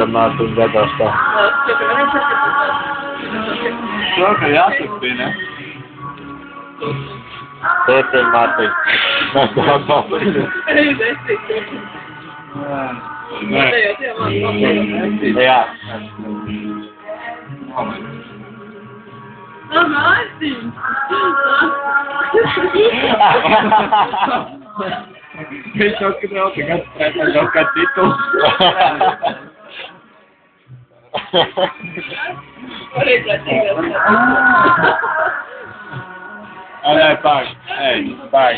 Mārtiņa gadās tā. Šo, ka jāsaka, ne? Turpin, Mārtiņa. Mēs tā atbalstīsim. Jā. Viņš jau skatījās, ka kāds kaut kā tituls. Nē, pāk. Ej, pāk.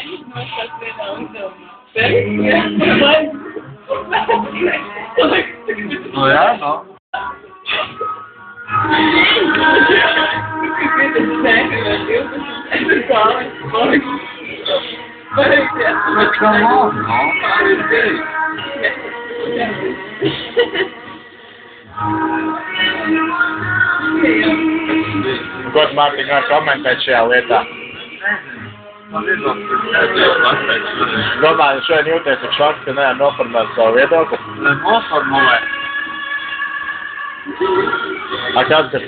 Nu jā, no. Ko tu, Mārtiņ, var komentēt šajā lietā? Domāju, šodien jūties ar šoku, ka nevar noformēt savu viedokli? Noformulē. Kāds, kas,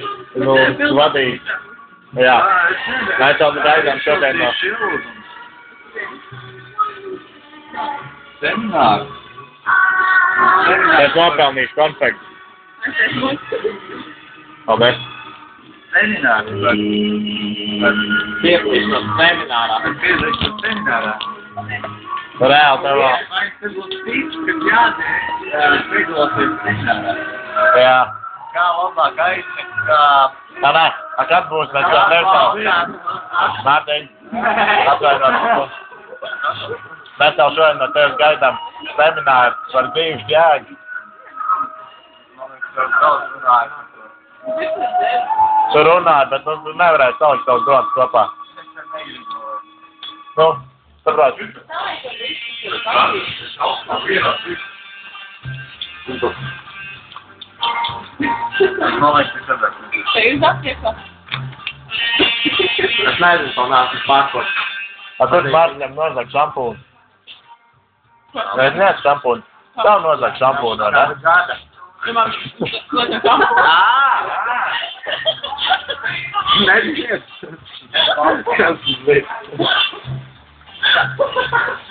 vadīja? Jā. Mēs jau gaidām šodien no... Seminārs. Es nopelnīšu konfektu. Paldies. Seminārs. Piedalīšanos seminārā. Piedalīšanos seminārā. Reāli tev vēl. Vai tas būs tīps, ka piedalīties seminārā? Jā. Kā labāk aizsaka, kā... Tā nē, kad būs, mēs jau nevaram. Mārtiņ, atvainot. Mēs jau šodien no tevis gaidām semināru par dzīves jēgu. Man liekas, jau daudz runāju. Tu runāji, bet tu nevarēsi salikt savus domas kopā. Nu, saprāt. Man liekas, tas saprāt. Te jūs attiekā? Es nezinu, to nāku pārkot. Tur Mārtiņam nozag šampūnu. Vai neat šampūnu? Tav nozag šampūnu, vai ne? Man nozag šampūnu. Neziet. Kas zina?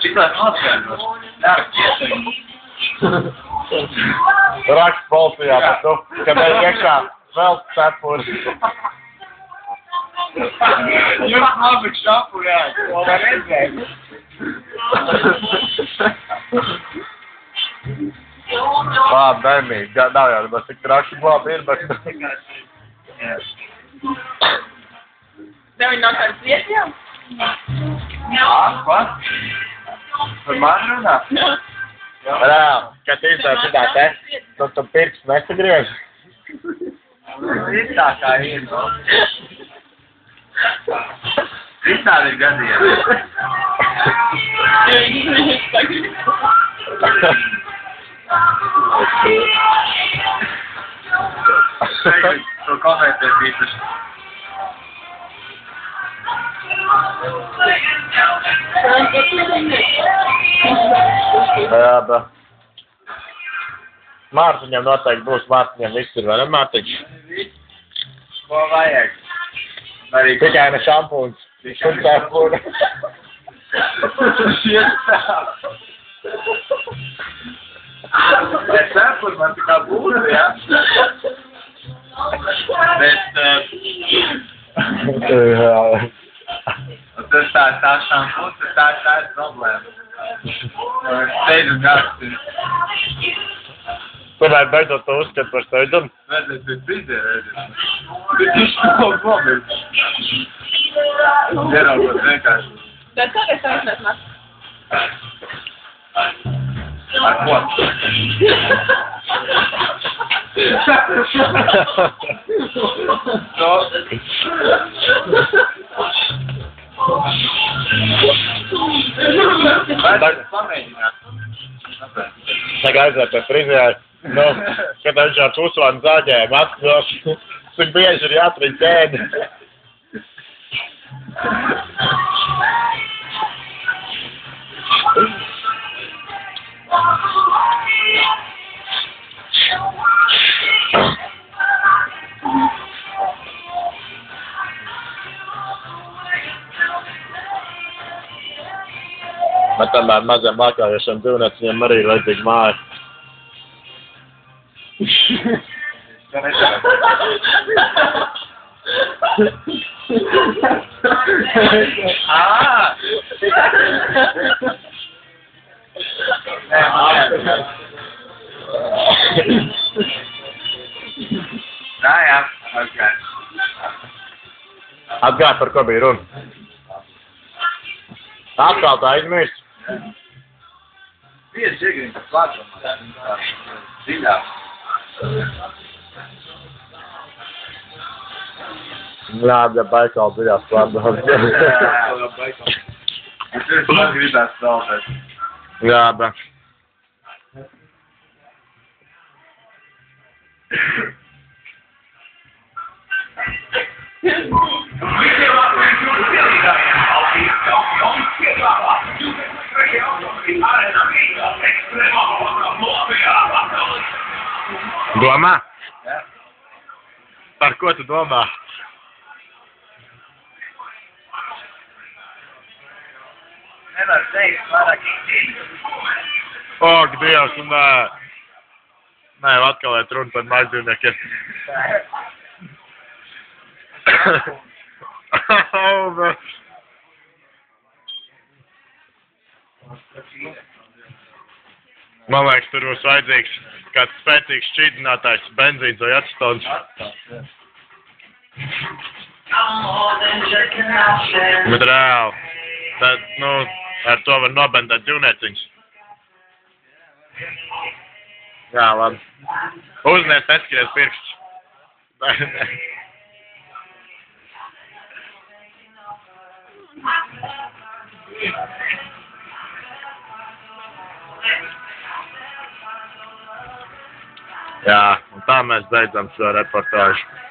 Šitās noskaidros. Rakst policijā par to, ka mēs iekšā vēl cepuri. Jūs labi šapurāt, ko var redzēt. Bērnīgi, nav jau, bet tik raksti glābi ir, bet... Tev viņi nav kādas vietījām? Ko? Par man runā? Reāli, kad izdara šitā te, tad tu pirks nesagriež. Ir tā kā ir, no? Visādi ir gadījumi. To komentēt īpaši. Jā, bet... Mārtiņam noteikti būs, Mārtiņam viss ir, vai ne, Mārtiņ? Ko vajag? Arī tikai ne šampūns. Un cepuri. Bet cepuri man tikā būtu, jā? Bet... Tas tā šampūns, tā ir problēma. Steidzam gārsti. Tu vai beidzot to uzskat par steidzumu? Vajadzēs pēc pizē, redzēt. Bet viņš to globīt. Ieraugot vienkārši. Bet tagad aiznes mēs. Ar ko? No. Vajadzēs pamēģināt. Tagad aiziet pie frizēra. Nu, kad viņš ar pusvanu zāģēm atskos, cik bieži ir jātrīt ķēdi. tomēr maziem mākājošiem dzīvnieciņiem arī ir vajadzīga māja. Jā, okay. Atgāj, par ko bija runa? Atkal tā aizmirst. Bija žigriņš plāčumā. Dziļāk. Jā, bet Baikal dziļās plāčumā. Tur man gribētu stāvēt. Jā, bet. Domā? Jā. Par ko tu domā? Nevar teikt, vairāk. Ak, Dievs, nē. Nē, atkal iet runa par mazdzīvniekiem. Man liekas, tur būs vajadzīgs kāds spēcīgs šķīdinātājs, benzīns vai acetons. Bet reāli, tad, nu, ar to var nobendēt dzīvnieciņus. Jā, labi. Uznies, neskaties pirksts. Jā, un tā mēs beidzam šo reportāžu.